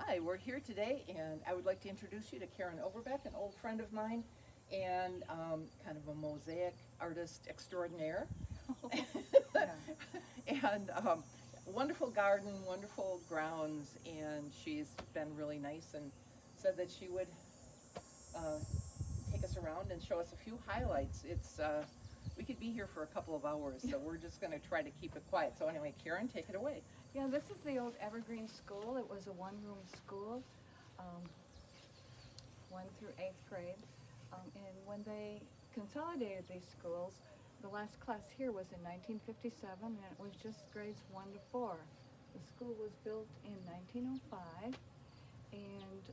Hi, we're here today, and I would like to introduce you to Karen Overbeck, an old friend of mine, and kind of a mosaic artist extraordinaire. Yeah. And wonderful garden, wonderful grounds, and she's been really nice and said that she would uh, take us around and show us a few highlights. We could be here for a couple of hours, so we're just going to try to keep it quiet. So anyway, Karen, take it away. Yeah, this is the old Evergreen School. It was a one-room school, um, 1 through 8th grade. And when they consolidated these schools, the last class here was in 1957, and it was just grades 1 to 4. The school was built in 1905, and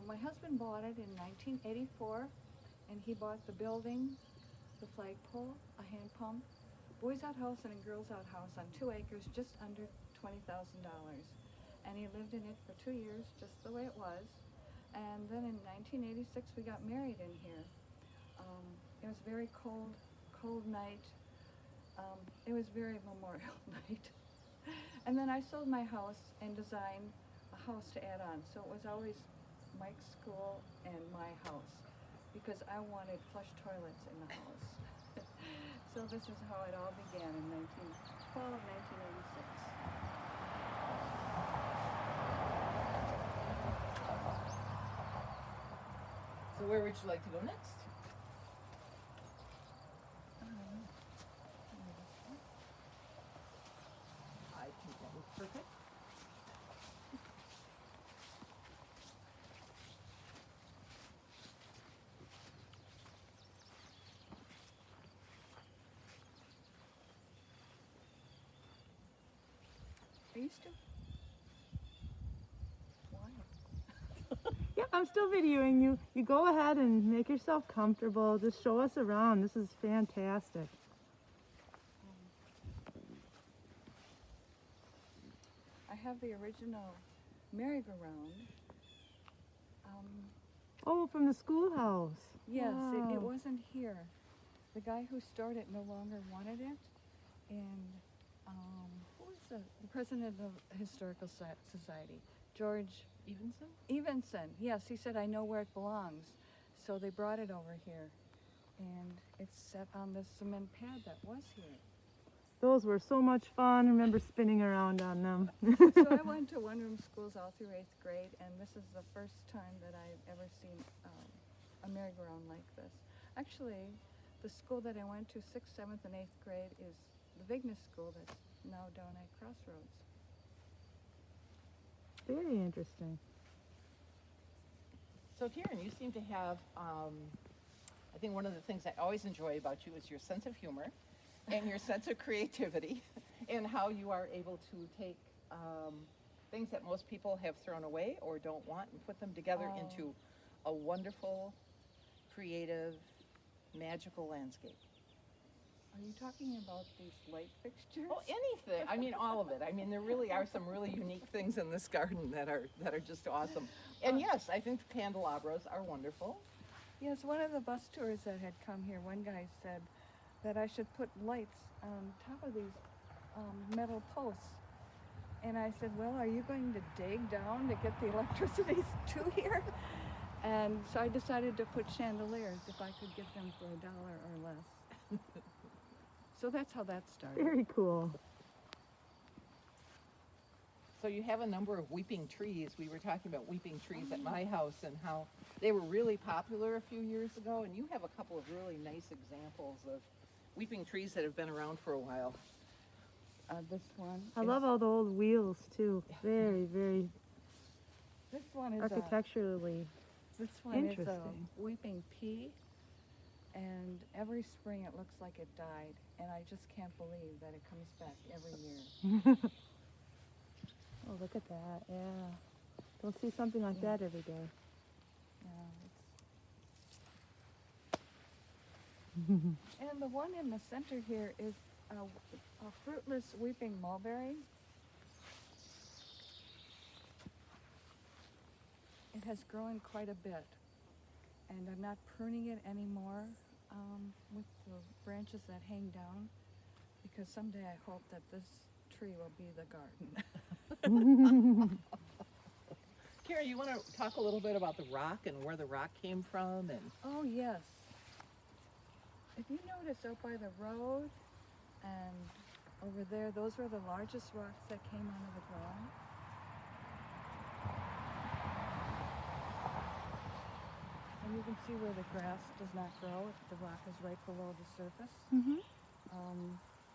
my husband bought it in 1984, and he bought the building, the flagpole, a hand pump, boys outhouse and a girls outhouse on 2 acres, just under $20,000. And he lived in it for 2 years, just the way it was. And then in 1986, we got married in here. It was a very cold night. It was very Memorial night. And then I sold my house and designed a house to add on. So it was always Mike's school and my house, because I wanted flush toilets in the house. So this is how it all began in fall of 1986. So where would you like to go next? I think that was perfect. Are you still? Why? Yeah, I'm still videoing you. You go ahead and make yourself comfortable. Just show us around. This is fantastic. I have the original merry-go-round. Oh, from the schoolhouse. Yes, Wow. it wasn't here. The guy who stored it no longer wanted it, and who was the president of the Historical Society? George Evenson? Evenson. Yes, he said, I know where it belongs. So they brought it over here, and it's set on the cement pad that was here. Those were so much fun. I remember spinning around on them. So I went to one-room schools all through 8th grade, and this is the first time that I've ever seen a merry-go-round like this. Actually, the school that I went to 6th, 7th, and 8th grade is the Vignes School that's now down at Crossroads. Very interesting. So Karen, you seem to have, I think one of the things I always enjoy about you is your sense of humor and your sense of creativity and how you are able to take things that most people have thrown away or don't want and put them together into a wonderful, creative, magical landscape. Are you talking about these light fixtures? Oh, anything. I mean, all of it. I mean, there really are some really unique things in this garden that are just awesome. And yes, I think the candelabras are wonderful. Yes, one of the bus tours that had come here, one guy said that I should put lights on top of these metal posts. And I said, well, are you going to dig down to get the electricity to here? And so I decided to put chandeliers if I could get them for $1 or less. So that's how that started. Very cool. So you have a number of weeping trees. We were talking about weeping trees at my house and how they were really popular a few years ago. And you have a couple of really nice examples of weeping trees that have been around for a while. This one. I love all the old wheels too. Very, very This one is architecturally this one is a interesting. weeping pea, and every spring it looks like it died, and I just can't believe that it comes back every year. Oh, look at that. Yeah. Don't see something like that every day. Yeah, and the one in the center here is a fruitless weeping mulberry. It has grown quite a bit, and I'm not pruning it anymore with the branches that hang down, because someday I hope that this tree will be the garden. Karen, Karen, you want to talk a little bit about the rock and where the rock came from? And Oh, yes. If you notice out by the road and over there, those were the largest rocks that came out of the ground. And you can see where the grass does not grow. The rock is right below the surface. Mm-hmm.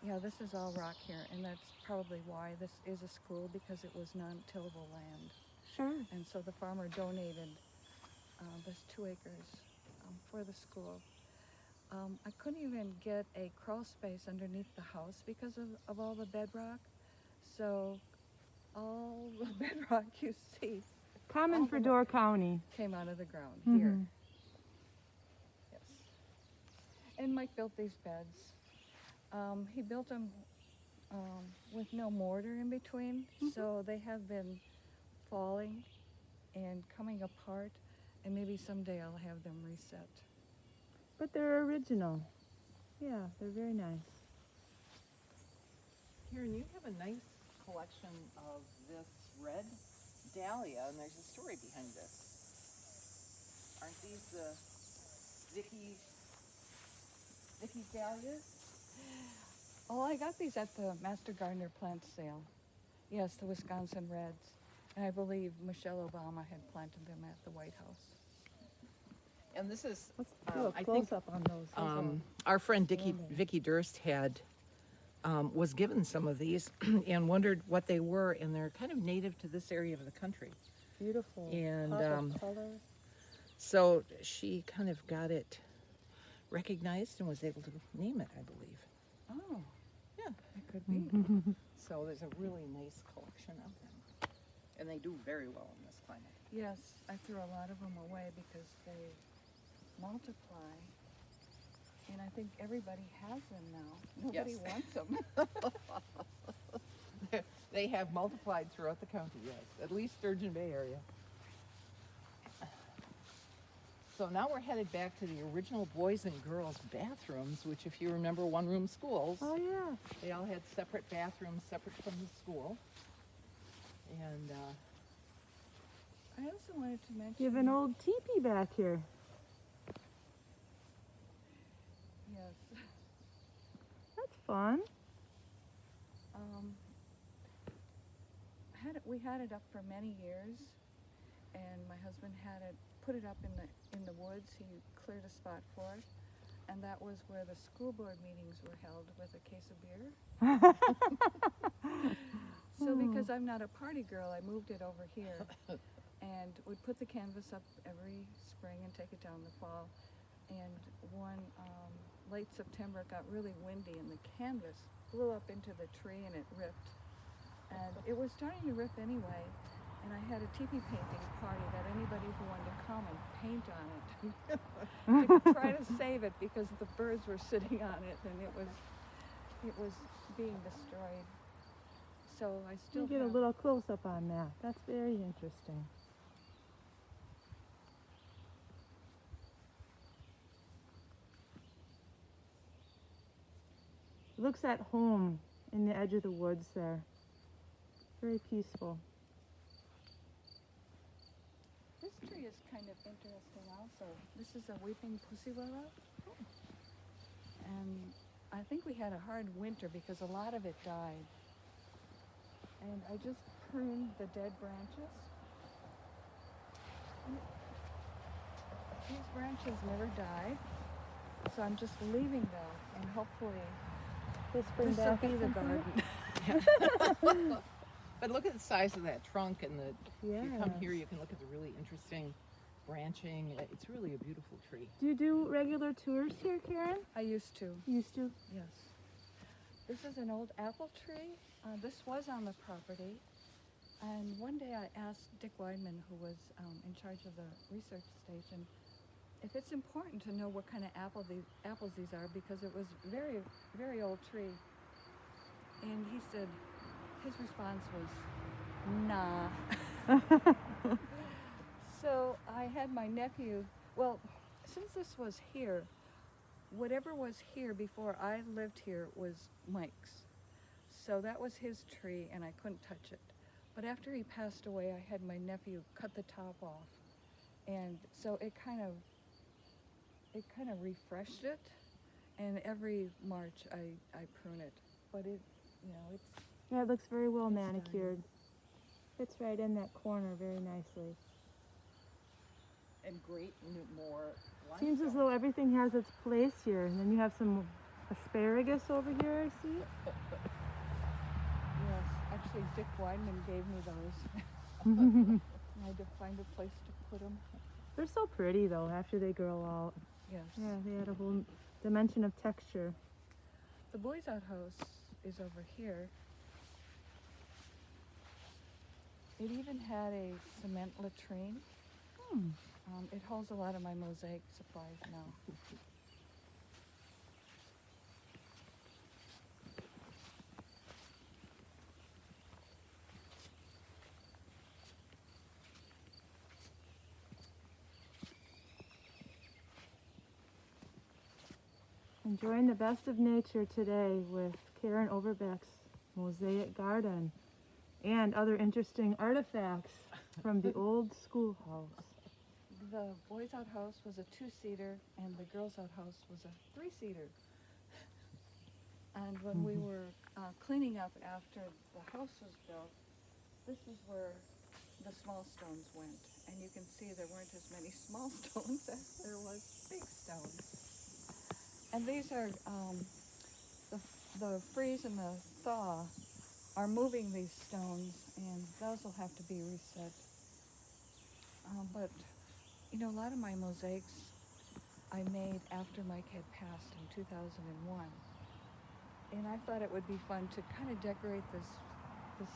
Yeah, this is all rock here, and that's probably why this is a school, because it was non-tillable land. Sure. And so the farmer donated this 2 acres for the school. I couldn't even get a crawl space underneath the house because of all the bedrock. So all the bedrock you see Common all for the- Door County. came out of the ground Mhm. here. Yes. And Mike built these beds. He built them with no mortar in between, so they have been falling and coming apart, and maybe someday I'll have them reset. But they're original. Yeah, they're very nice. Karen, you have a nice collection of this red dahlia, and there's a story behind this. Aren't these the Vicky's dahlias? Oh, I got these at the Master Gardener plant sale. Yes, the Wisconsin Reds. And I believe Michelle Obama had planted them at the White House. And this is, Let's do a I close think, up on those. Those our friend outstanding. Vicky Durst had was given some of these and wondered what they were, and they're kind of native to this area of the country. are beautiful. And, Pop of color. So she kind of got it recognized and was able to name it, I believe. Oh, Yeah. it could be. So there's a really nice collection of them. And they do very well in this climate. Yes, I threw a lot of them away because they multiply. And I think everybody has them now. Nobody Yes. wants them. They have multiplied throughout the county, yes, at least Sturgeon Bay area. So now we're headed back to the original boys and girls bathrooms, which, if you remember one-room schools, Oh yeah. they all had separate bathrooms, separate from the school. And I also wanted to mention. You have an old teepee back here. Yes. That's fun. We had it up for many years, and my husband had it put it up in the woods. He cleared a spot for it, and that was where the school board meetings were held with a case of beer. So because I'm not a party girl, I moved it over here, and would put the canvas up every spring and take it down the fall. And one late September, it got really windy, and the canvas blew up into the tree, and it ripped. And it was starting to rip anyway, and I had a teepee painting party that anybody who wanted to come and paint on it to try to save it, because the birds were sitting on it, and it was being destroyed. So I still You get a have- little close up on that. That's very interesting. It looks at home in the edge of the woods there. Very peaceful. This tree is kind of interesting also. This is a weeping pussy willow. And I think we had a hard winter because a lot of it died. And I just pruned the dead branches. These branches never died, so I'm just leaving them, and hopefully This this will be the garden. but look at the size of that trunk, and if you come Yes. here, you can look at the really interesting branching. It's really a beautiful tree. Do you do regular tours here, Karen? I used to, Used to. yes. This is an old apple tree. This was on the property. And one day I asked Dick Weidman, who was in charge of the research station, if it's important to know what kind of apples these are, because it was very, very old tree. And he said, his response was, nah. So I had my nephew, well, since this was here, whatever was here before I lived here was Mike's. So that was his tree, and I couldn't touch it. But after he passed away, I had my nephew cut the top off, and so it kind of refreshed it. And every March I prune it, but it, you know, it's Yeah, it looks very well It's manicured. Fits right in that corner very nicely. And great more Seems as limestone. though everything has its place here. And then you have some asparagus over here, I see. yes. Actually, Dick Weidman gave me those. And I had to find a place to put them. They're so pretty though after they grow out. Yes. Yeah, they add a whole dimension of texture. The boys' outhouse is over here. It even had a cement latrine. Hmm. It holds a lot of my mosaic supplies now. Enjoying the best of nature today with Karen Overbeck's Mosaic Garden and other interesting artifacts from the old schoolhouse. The boys' outhouse was a 2-seater, and the girls' outhouse was a 3-seater. And when we were cleaning up after the house was built, this is where the small stones went. And you can see there weren't as many small stones as there was big stones. And these are, the freeze and the thaw are moving these stones, and those will have to be reset. But, you know, a lot of my mosaics I made after Mike had passed in 2001. And I thought it would be fun to kind of decorate this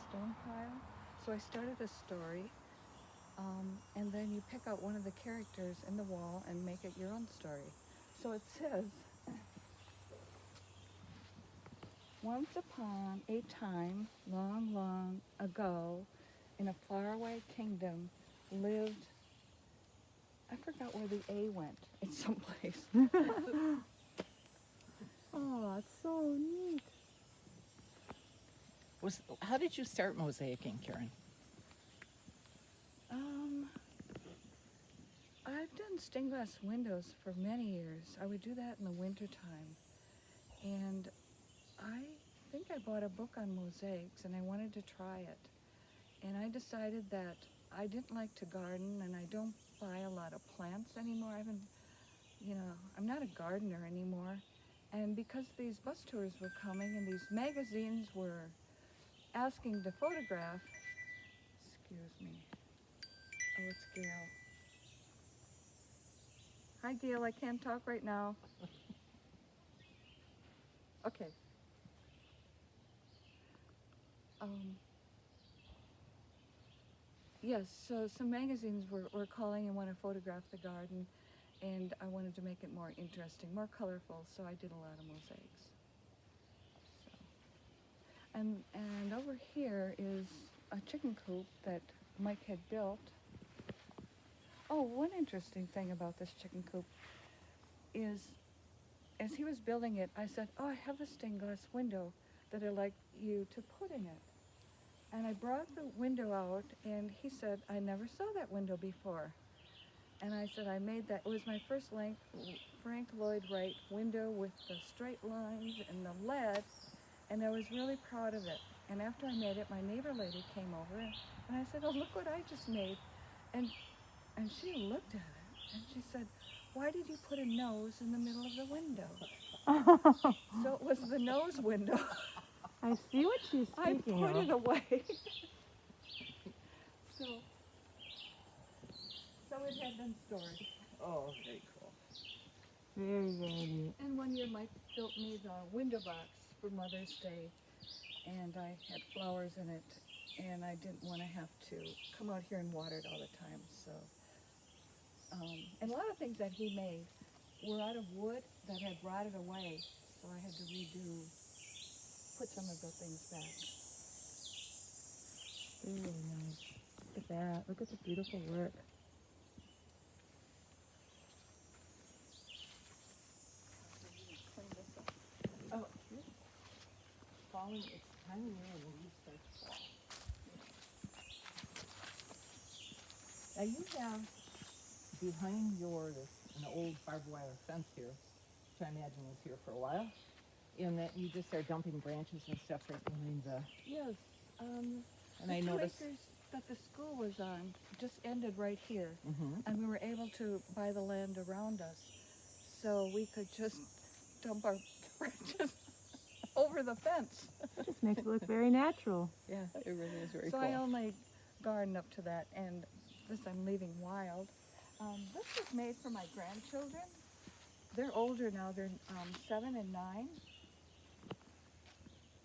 stone pile. So I started a story, and then you pick out one of the characters in the wall and make it your own story. So it says, once upon a time, long, long ago, in a faraway kingdom, lived, I forgot where the A went, it's someplace. Oh, it's so neat. How did you start mosaicing, Karen? I've done stained glass windows for many years. I would do that in the winter time. And I think I bought a book on mosaics and I wanted to try it. And I decided that I didn't like to garden and I don't buy a lot of plants anymore. I'm not a gardener anymore. And because these bus tours were coming and these magazines were asking to photograph, excuse me. Oh, it's Gail. Hi, Gail, I can't talk right now. Okay. Yes, so some magazines were calling and wanted to photograph the garden, and I wanted to make it more interesting, more colorful, so I did a lot of mosaics. So. And over here is a chicken coop that Mike had built. Oh, one interesting thing about this chicken coop is, as he was building it, I said, oh, I have a stained glass window that I'd like you to put in it. And I brought the window out, and he said, I never saw that window before. And I said, I made that. It was my first Frank Lloyd Wright window with the straight lines and the lead, and I was really proud of it. And after I made it, my neighbor lady came over, and I said, oh, look what I just made. And she looked at it, and she said, why did you put a nose in the middle of the window? So it was the nose window. I see what she's I speaking put of. it away. So it had been stored. Oh, very cool. Very, very neat. And one year Mike built me the window box for Mother's Day, and I had flowers in it, and I didn't want to have to come out here and water it all the time. So, and a lot of things that he made were out of wood that had rotted away, so I had to put some of the things back. Very nice. Look at that. Look at the beautiful work. Clean this up. Oh, it's falling. It's time of year when the leaves start to fall. Now you have behind yours an old barbed wire fence here, which I imagine was here for a while, and that you just are dumping branches and stuff right behind the. Yes, And the I 2 noticed. acres that the school was on just ended right here, Mm-hmm. and we were able to buy the land around us, so we could just dump our branches over the fence. It just makes it look very natural. Yeah, it really is very So cool. I only garden up to that, and this I'm leaving wild. This was made for my grandchildren. They're older now, they're 7 and 9.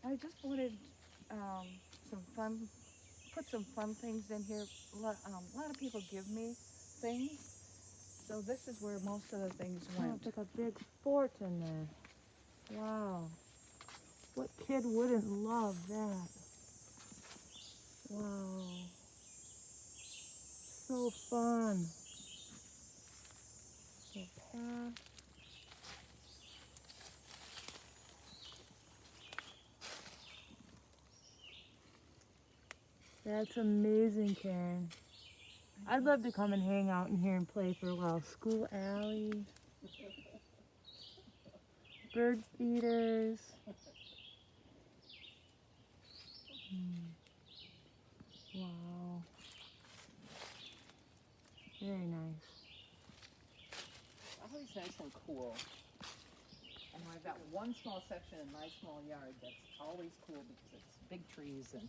I just wanted some fun, put some fun things in here. A lot of people give me things, so this is where most of the things Oh, went. it's like a big fort in there. Wow. What kid wouldn't love that? Wow. So fun. The path. That's amazing, Karen. I'd love to come and hang out in here and play for a while. School alley, bird feeders. Wow. Very nice. Always nice and cool. And I've got one small section in my small yard that's always cool because it's big trees and.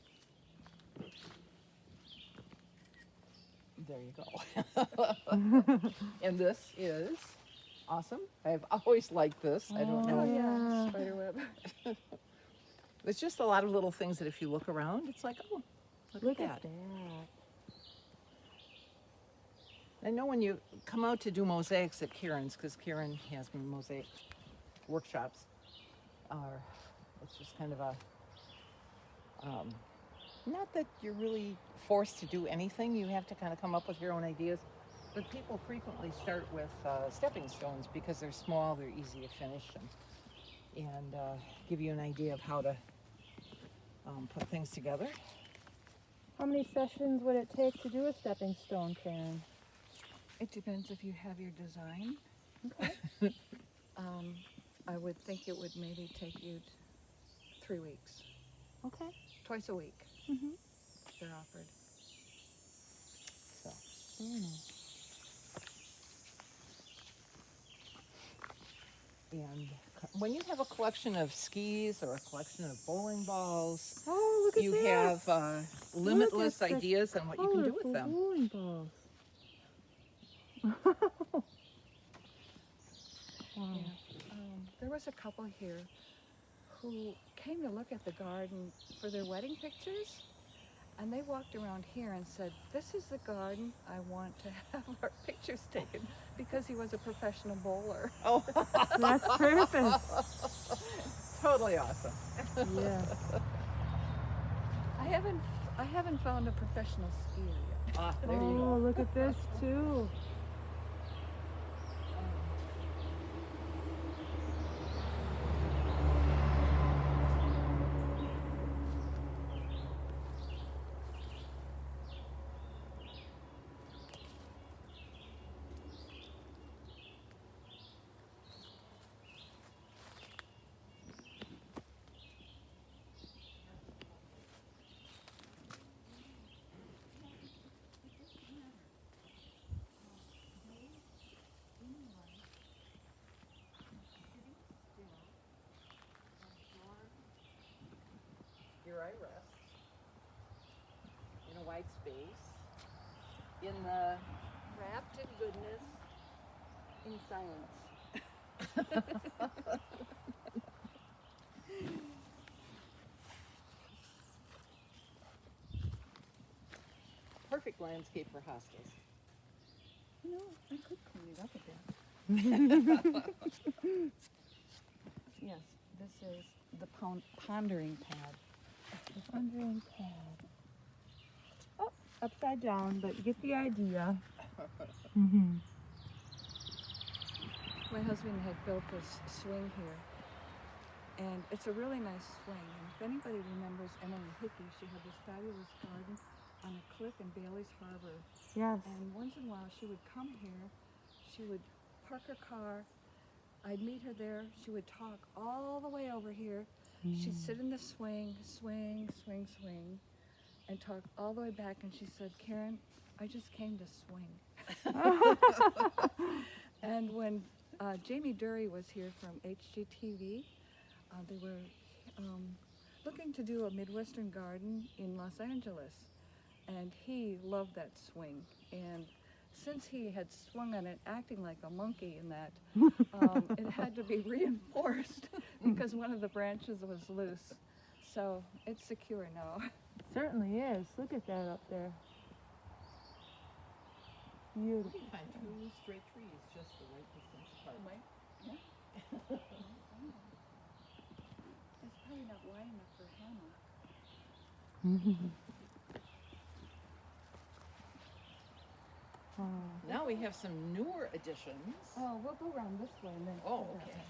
There you go. And this is awesome. I've always liked this. I don't know. Oh, yeah. Spiderweb. It's just a lot of little things that if you look around, it's like, oh, look at that. I know when you come out to do mosaics at Kieran's, because Kieran has mosaic workshops, it's just kind of a, not that you're really forced to do anything, you have to kind of come up with your own ideas, but people frequently start with stepping stones because they're small, they're easy to finish, and give you an idea of how to put things together. How many sessions would it take to do a stepping stone, Karen? It depends if you have your design. Okay. I would think it would maybe take you 3 weeks, Okay. twice a week. Mm-hmm. They're offered. So, Very nice. and when you have a collection of skis or a collection of bowling balls, Oh, look at you this. have limitless Look at the ideas on what you can do with colorful them. bowling balls. Wow. Yeah. There was a couple here who came to look at the garden for their wedding pictures, and they walked around here and said, "This is the garden I want to have our pictures taken," because he was a professional bowler. Oh, That's perfect. totally awesome. Yeah. I haven't found a professional skier yet. Ah, there you Oh, go. look at this too. Here I rest in a white space, in the Wrapped in goodness, in silence. perfect landscape for hostas. You know, I could clean it up a bit. Yes, this is the pondering pad. Pondering pad. Oh, upside down, but you get the idea. Mm-hmm. My husband had built this swing here, and it's a really nice swing. And if anybody remembers Emily Hickey, she had this fabulous garden on a cliff in Bailey's Harbor. Yes. And once in a while, she would come here. She would park her car. I'd meet her there. She would talk all the way over here. She'd sit in the swing, swing, swing, swing, and talk all the way back. And she said, Karen, I just came to swing. And when Jamie Dury was here from HGTV, they were looking to do a Midwestern garden in Los Angeles. And he loved that swing. And since he had swung on it acting like a monkey in that, it had to be reinforced because one of the branches was loose. So it's secure now. Certainly is. Look at that up there. You Beautiful. can find two straight trees just the right distance apart. Yeah. It's probably not wide enough for a hammock. Oh. Now we have some newer additions. Oh, we'll go around this way and then. Oh, go that okay. way.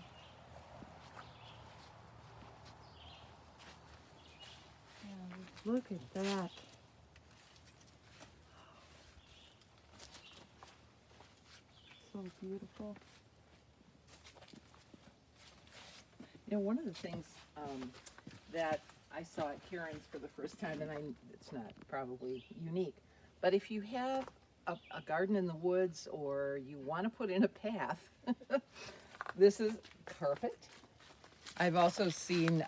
And Look at that. So beautiful. You know, one of the things that I saw at Karen's for the first time, and it's not probably unique, but if you have a garden in the woods or you want to put in a path, this is perfect. I've also seen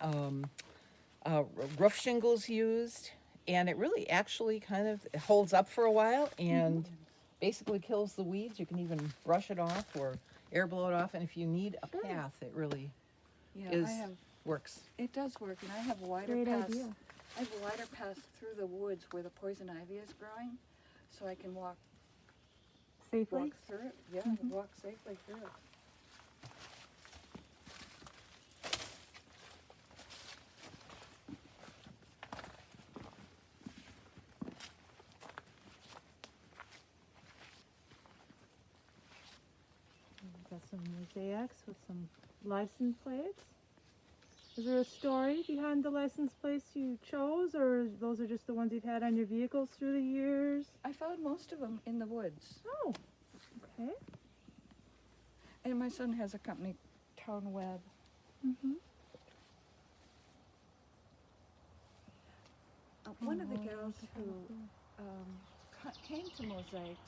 roof shingles used, and it really actually kind of it holds up for a while and basically kills the weeds. You can even brush it off or air blow it off, and if you need a path, it really yeah, works. it does work, and I have a wider Great path. idea. I have a wider path through the woods where the poison ivy is growing, so I can walk Safely. through it. Yeah, walk safely through it. We've got some mosaics with some license plates. Is there a story behind the license plates you chose, or those are just the ones you've had on your vehicles through the years? I found most of them in the woods. Oh, okay. And my son has a company, Town Web. Mm-hmm. One of the gals who came to Mosaics,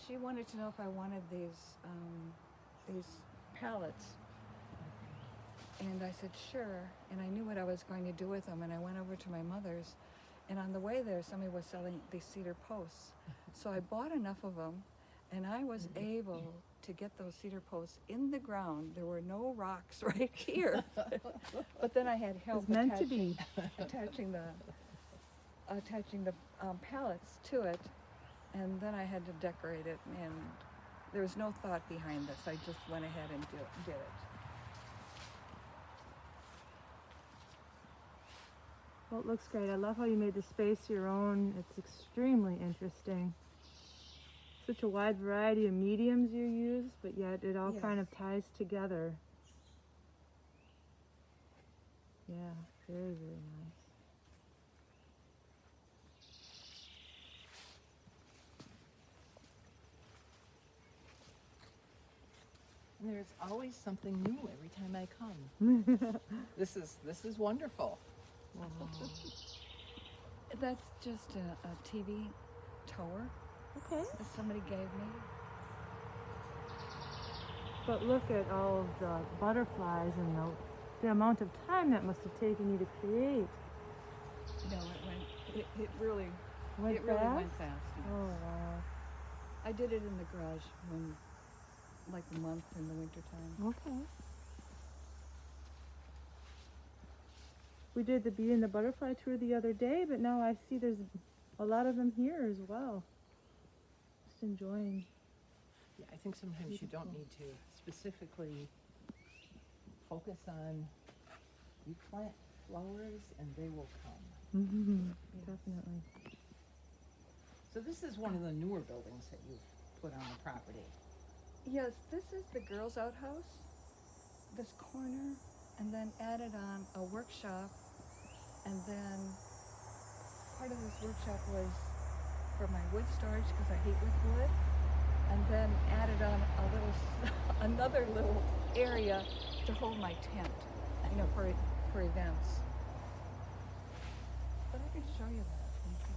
she wanted to know if I wanted these pallets. And I said, sure. And I knew what I was going to do with them. And I went over to my mother's. And on the way there, somebody was selling these cedar posts. So I bought enough of them. And I was able to get those cedar posts in the ground. There were no rocks right here. But then I had help It's meant to be. attaching the pallets to it. And then I had to decorate it. And there was no thought behind this. I just went ahead and did it. Well, it looks great. I love how you made the space your own. It's extremely interesting. Such a wide variety of mediums you use, but yet it all kind of ties together. Yeah, very, very nice. And there's always something new every time I come. This is wonderful. Wow. That's just a TV tower Okay. that somebody gave me. But look at all of the butterflies and the amount of time that must have taken you to create. No, it really Went went fast? fast. Yes. Oh, wow. I did it in the garage like a month in the wintertime. Okay. We did the bee and the butterfly tour the other day, but now I see there's a lot of them here as well. Just enjoying. Yeah, I think sometimes you don't need to specifically focus on, you plant flowers and they will come. Mm-hmm. Definitely. So this is one of the newer buildings that you've put on the property. Yes, this is the girls' outhouse, this corner, and then added on a workshop, and then part of this workshop was for my wood storage because I hate with wood, and then added on a little, another little area to hold my tent, for events. But I can show you that.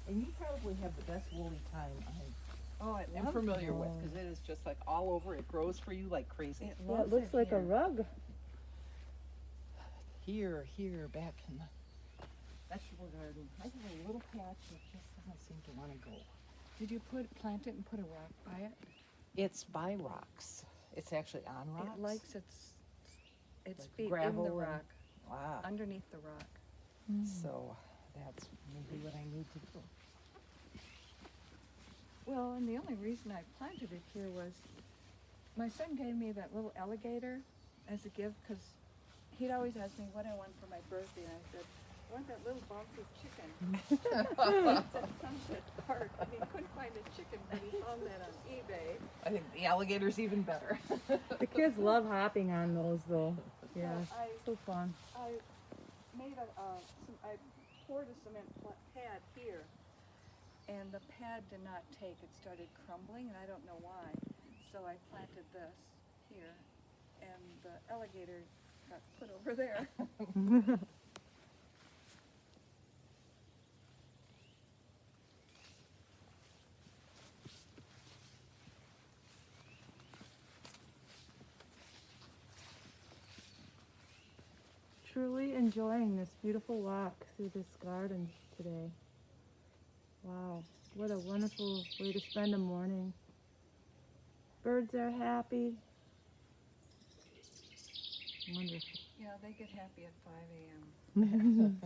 And you probably have the best woolly time Oh, I I'm love familiar with, it. because it is just like all over. It grows for you like crazy. it. Yeah, it Loves looks like a here. rug. Here, back in the vegetable garden. I have a little patch that just doesn't seem to want to go. Did you plant it and put a rock by it? It's by rocks. It's actually on rocks. It likes its Like feet in gravel the and- rock, Wow. underneath the rock. So that's maybe what I need to do. Well, and the only reason I planted it here was my son gave me that little alligator as a gift because he'd always ask me what I want for my birthday, and I said, I want that little bouncy chicken. At Sunset Park, and he couldn't find a chicken, but he found that on eBay. I think the alligator's even better. The kids love hopping on those though. Yeah, I so fun. I made I poured a cement pad here, and the pad did not take. It started crumbling, and I don't know why. So I planted this here, and the alligator got put over there. Truly enjoying this beautiful walk through this garden today. Wow, what a wonderful way to spend a morning. Birds are happy. Wonderful. Yeah, they get happy at 5 a.m.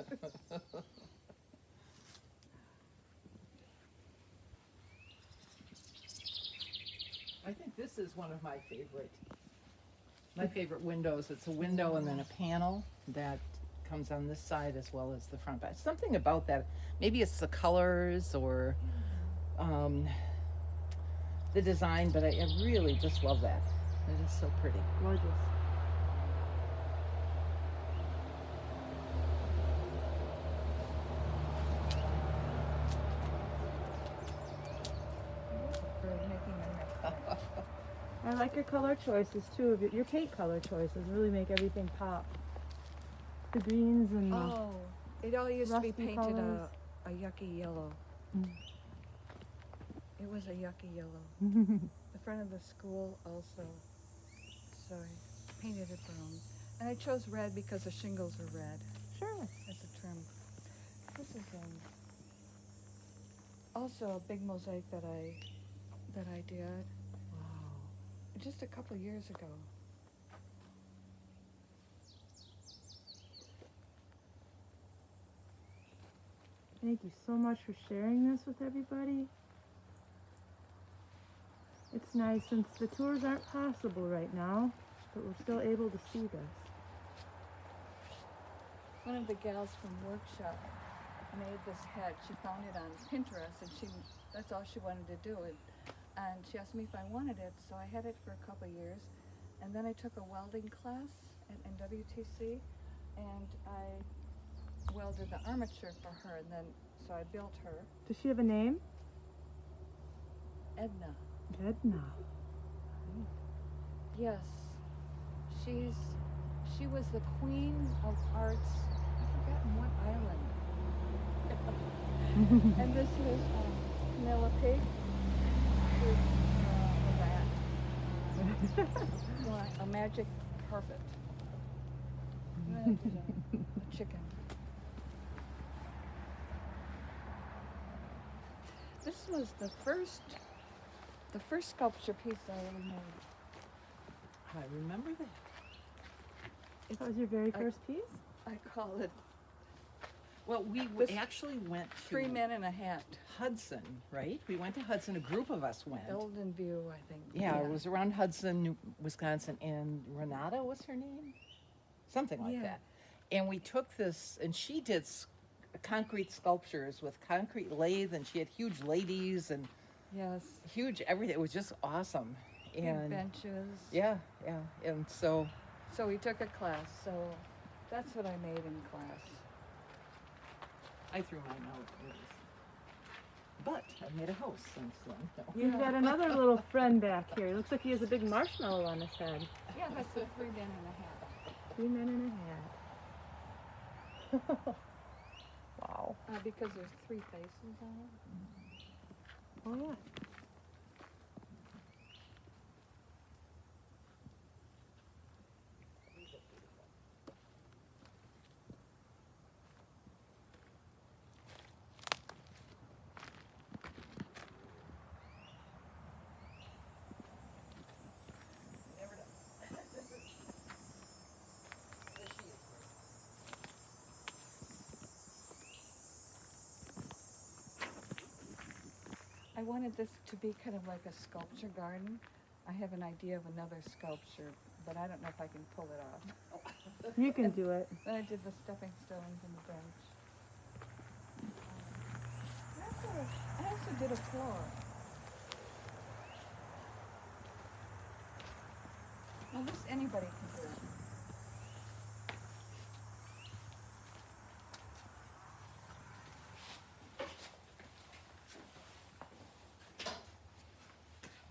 I think this is one of my favorite windows. It's a window and then a panel that comes on this side as well as the front. But something about that, maybe it's the colors or the design, but I really just love that. It is so pretty. Gorgeous. Bird making a nest. I like your color choices too. Your paint color choices really make everything pop. The greens and the Oh, it all used to be rusty painted colors. a yucky yellow. Mm. It was a yucky yellow. The front of the school also. So I painted it brown. And I chose red because the shingles are red Sure. as a trim. This is also a big mosaic that I did Wow. just a couple years ago. Thank you so much for sharing this with everybody. It's nice since the tours aren't possible right now, but we're still able to see this. One of the gals from workshop made this head. She found it on Pinterest, and that's all she wanted to do. And she asked me if I wanted it, so I had it for a couple of years. And then I took a welding class at NWTC, and I welded the armature for her, and then so I built her. Does she have a name? Edna. Edna. Yes, she was the queen of arts. I've forgotten what island. And this is Penelope, who's a rat. A magic carpet. And then I did a chicken. This was the first sculpture piece I ever made. I remember that. That was your very first piece? I call it Well, we This- actually went to 3 Men in a Hat. Hudson, right? We went to Hudson. A group of us went. Golden View, I think. Yeah, it was around Hudson, Wisconsin, and Renata was her name? Something like Yeah. that. And we took this, and she did concrete sculptures with concrete lathe, and she had huge ladies and Yes. huge everything. It was just awesome. Big and benches. yeah, yeah, and so So we took a class, so that's what I made in class. I threw mine out. But I made a house since then. No. You've got another little friend back here. He looks like he has a big marshmallow on his head. Yeah, that's the 3 men and a half. 3 men and a hat. Wow. Because there's 3 faces on it. Oh yeah. I wanted this to be kind of like a sculpture garden. I have an idea of another sculpture, but I don't know if I can pull it off. You can do it. Then I did the stepping stones and the bench. I also did a floor. Now this anybody can do.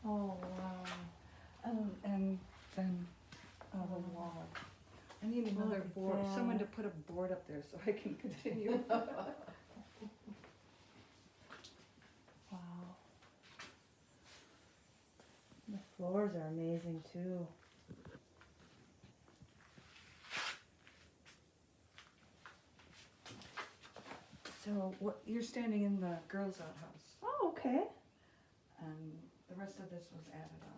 Oh wow. And then the wall. I need another at board, that. someone to put a board up there so I can continue. Wow. The floors are amazing too. So what, you're standing in the girls' outhouse, Oh, okay. and the rest of this was added on.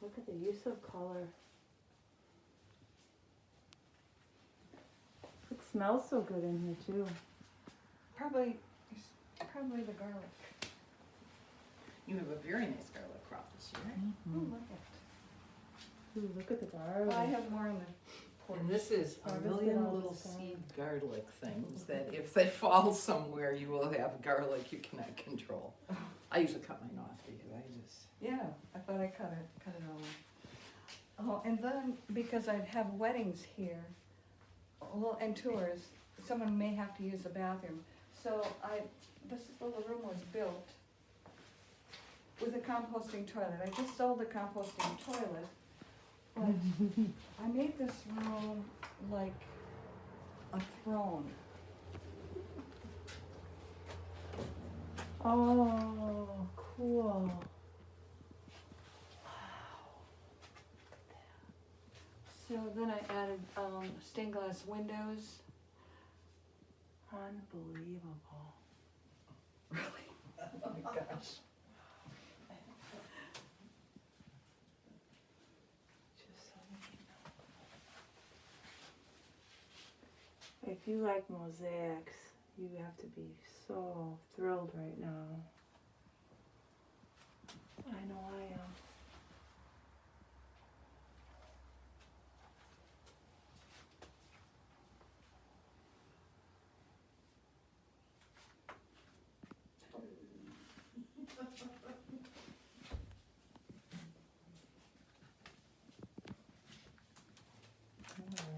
Look at the use of color. It smells so good in here too. Probably the garlic. You have a very nice garlic crop this year. Oh, look at. Ooh, look at the garlic. I have more in the porch. And this is a Harvested million all little this time. seed garlic things that if they fall somewhere, you will have garlic you cannot control. I usually cut mine off because I just. Yeah, I thought I cut it all. Oh, and then because I'd have weddings here, well, and tours, someone may have to use the bathroom. So this little room was built with a composting toilet. I just sold the composting toilet, but I made this room like a throne. Oh, cool. So then I added stained glass windows. Unbelievable. Really? Oh my gosh. Just so you know. If you like mosaics, you have to be so thrilled right now. I know I am.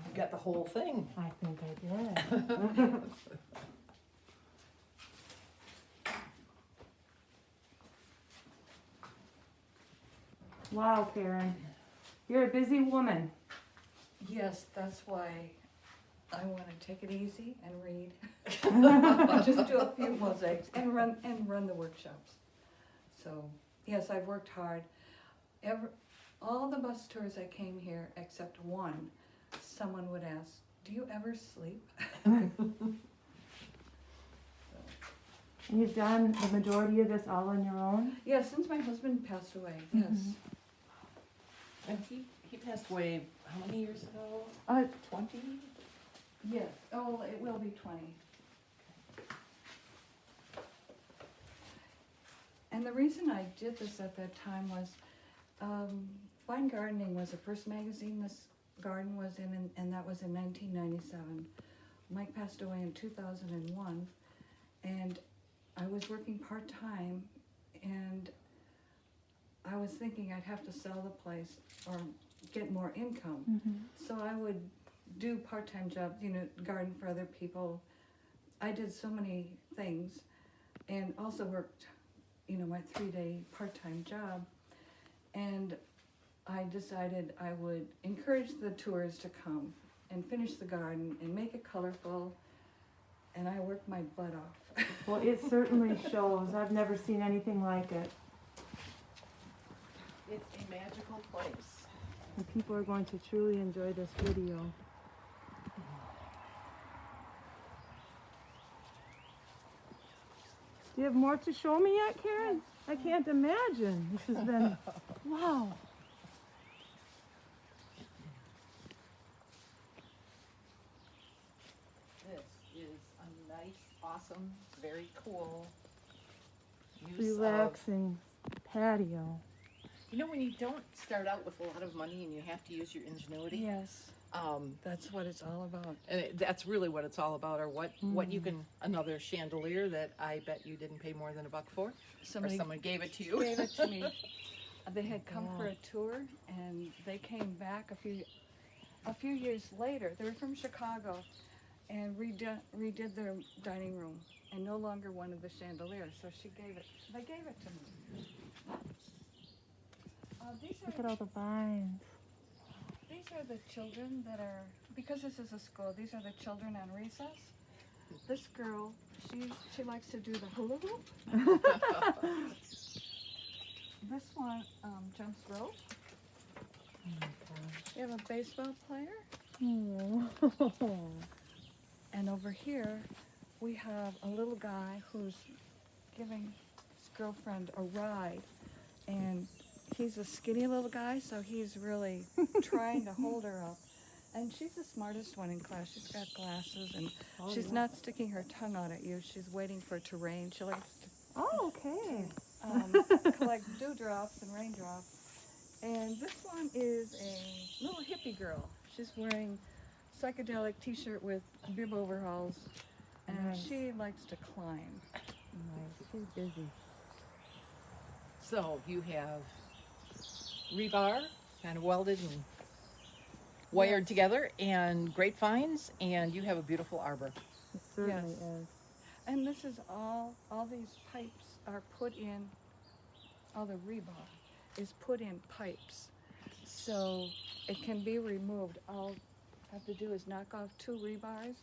You got the whole thing. I think I did. Wow, Karen. You're a busy woman. Yes, that's why I want to take it easy and read. And just do a few mosaics and run the workshops. So yes, I've worked hard. All the bus tours I came here except one, someone would ask, "Do you ever sleep?" And you've done the majority of this all on your own? Yeah, since my husband passed away. Yes. And he passed away how many years ago? 20? Yes. Oh, it will be 20. And the reason I did this at that time was Fine Gardening was the first magazine this garden was in, and that was in 1997. Mike passed away in 2001, and I was working part-time, and I was thinking I'd have to sell the place or get more income. Mm-hmm. So I would do part-time jobs, garden for other people. I did so many things and also worked, my 3-day part-time job. And I decided I would encourage the tourists to come and finish the garden and make it colorful. And I worked my butt off. Well, it certainly shows. I've never seen anything like it. It's a magical place. And people are going to truly enjoy this video. Do you have more to show me yet, Karen? I can't imagine. This has been, wow. This is a nice, awesome, very cool use Relaxing patio. when you don't start out with a lot of money and you have to use your ingenuity, Yes, um, that's what it's all about. and that's really what it's all about, or what you can, another chandelier that I bet you didn't pay more than $1 for, Somebody or someone gave it to you. gave it to me. They had come for a tour, and they came back a few years later. They were from Chicago, and redid their dining room, and no longer wanted the chandelier. So they gave it to me. Look at all the vines. These are the children that are, because this is a school, these are the children on recess. This girl, she likes to do the hula hoop. This one jumps rope. Oh my gosh. You have a baseball player. Oh. And over here, we have a little guy who's giving his girlfriend a ride. And he's a skinny little guy, so he's really trying to hold her up. And she's the smartest one in class. She's got glasses, and she's not sticking her tongue out at you. She's waiting for it to rain. She likes to Oh, okay. collect dewdrops and raindrops. And this one is a little hippie girl. She's wearing psychedelic t-shirt with bib overalls, and Nice. she likes to climb. Nice. She's busy. So you have rebar kind of welded and wired together, and grapevines, and you have a beautiful arbor. It certainly Yes. is. And this is all these pipes are put in, all the rebar is put in pipes. So it can be removed. All I have to do is knock off 2 rebars,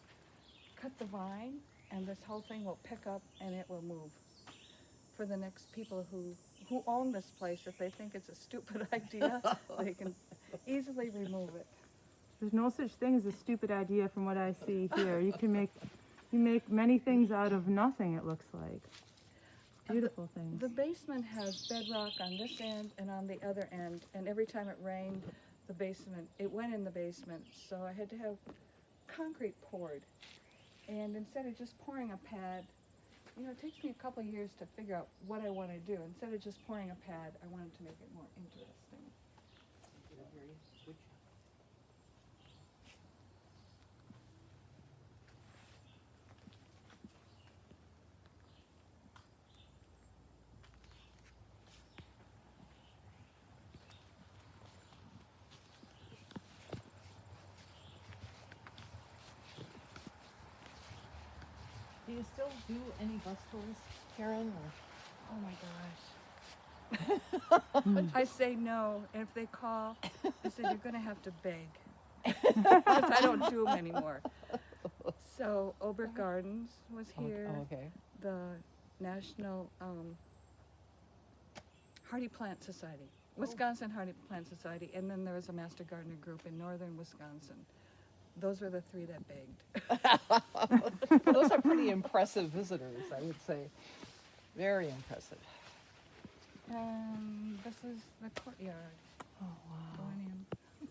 cut the vine, and this whole thing will pick up and it will move. For the next people who own this place, if they think it's a stupid idea, they can easily remove it. There's no such thing as a stupid idea from what I see here. You make many things out of nothing, it looks like. Beautiful things. The basement has bedrock on this end and on the other end, and every time it rained, it went in the basement, so I had to have concrete poured. And instead of just pouring a pad, it takes me a couple of years to figure out what I want to do. Instead of just pouring a pad, I wanted to make it more interesting. Do you still do any bus tours, Karen? Oh my gosh. I say no, and if they call, I said, you're going to have to beg. Because I don't do them anymore. So Overbeck Gardens was here. Oh, okay. The National Hardy Plant Society, Wisconsin Hardy Plant Society, and then there was a Master Gardener group in northern Wisconsin. Those were the 3 that begged. Well, those are pretty impressive visitors, I would say. Very impressive. This is the courtyard Oh, wow. going in.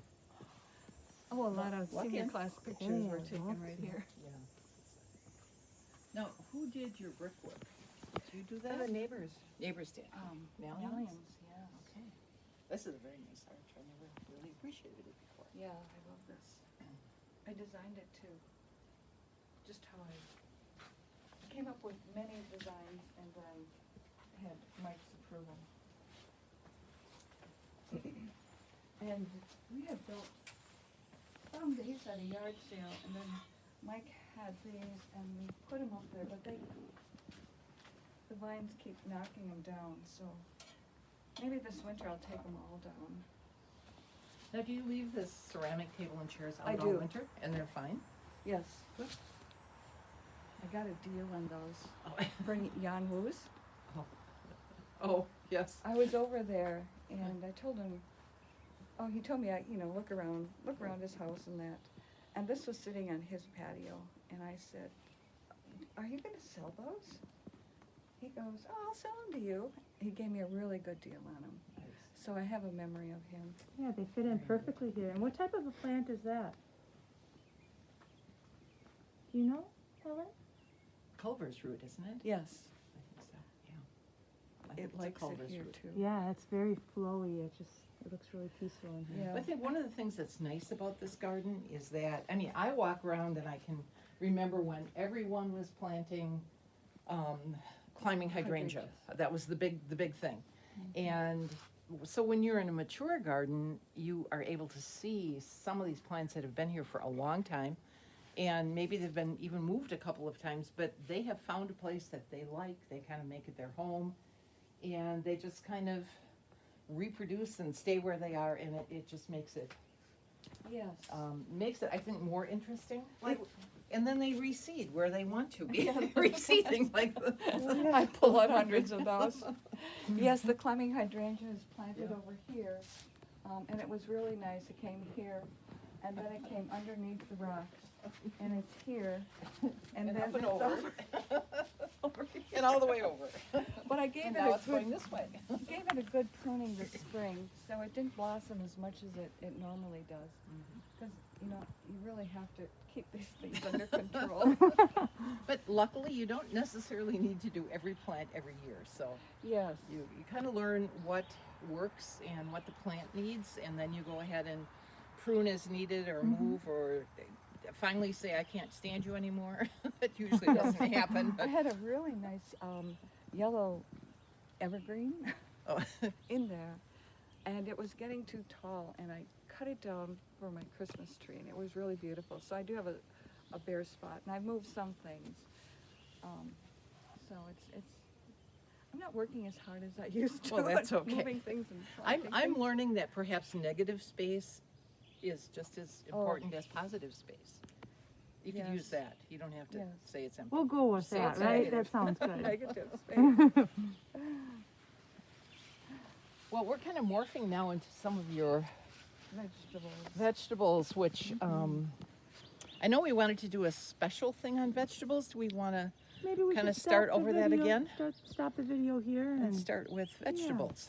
Oh, a lot of Lucky. senior class pictures were taken right here. Yeah. Now, who did your brickwork? Did you do that? The neighbors. Neighbors did. Millions? Millions, yeah. Okay. This is a very nice arch. I never really appreciated it before. Yeah, I love this. I designed it too. Just how I came up with many designs and then had Mike's approval. And we had built some these at a yard sale, and then Mike had these, and we put them up there, but the vines keep knocking them down, so maybe this winter I'll take them all down. Now, do you leave the ceramic table and chairs I out all do. winter, and they're fine? Yes. Good. I got a deal on those. Oh, For Jan Wu's. oh, yes. I was over there, and I told him, oh, he told me, look around his house and that. And this was sitting on his patio, and I said, are you gonna sell those? He goes, oh, I'll sell them to you. He gave me a really good deal on them. So I have a memory of him. Yeah, they fit in perfectly here. And what type of a plant is that? Do you know, Helen? Culver's root, isn't it? Yes, I think so, yeah. I think it it's a likes it Culver's here root. too. Yeah, it's very flowy. It looks really peaceful in here. Yeah. I think one of the things that's nice about this garden is that, I mean, I walk around and I can remember when everyone was planting climbing hydrangea. That was the big thing. And so when you're in a mature garden, you are able to see some of these plants that have been here for a long time, and maybe they've been even moved a couple of times, but they have found a place that they like. They kind of make it their home, and they just kind of reproduce and stay where they are, and it just makes it Yes. I think, more interesting. Like, and then they reseed where they want to be reseeding. Like I pull out hundreds of those. Yes, the climbing hydrangea is planted Yeah. over here, and it was really nice. It came here, and then it came underneath the rocks, and it's here, and then up and it's over, over here. and all the way over. But I gave And it now a it's going good, this way. gave it a good pruning this spring, so it didn't blossom as much as it normally does. Because you really have to keep these things under control. But luckily, you don't necessarily need to do every plant every year. So Yes. you kind of learn what works and what the plant needs, and then you go ahead and prune as needed, or move, or finally say, I can't stand you anymore. That usually doesn't happen. I But had a really nice yellow evergreen oh, in there, and it was getting too tall, and I cut it down for my Christmas tree, and it was really beautiful. So I do have a bare spot, and I've moved some things. So it's I'm not working as hard as I used to. Well, that's at okay. Moving things and I'm planting things. learning that perhaps negative space is just as important as positive space. You could use Yes. that. You don't have to Yes. say it's empty. We'll go with Say that, it's right? negative. That sounds good. Negative space. Well, we're kind of morphing now into some of your Vegetables. vegetables, which I know we wanted to do a special thing on vegetables. Do we want to Maybe we Kinda should start stop the over that video- again? Stop the video here and start with vegetables?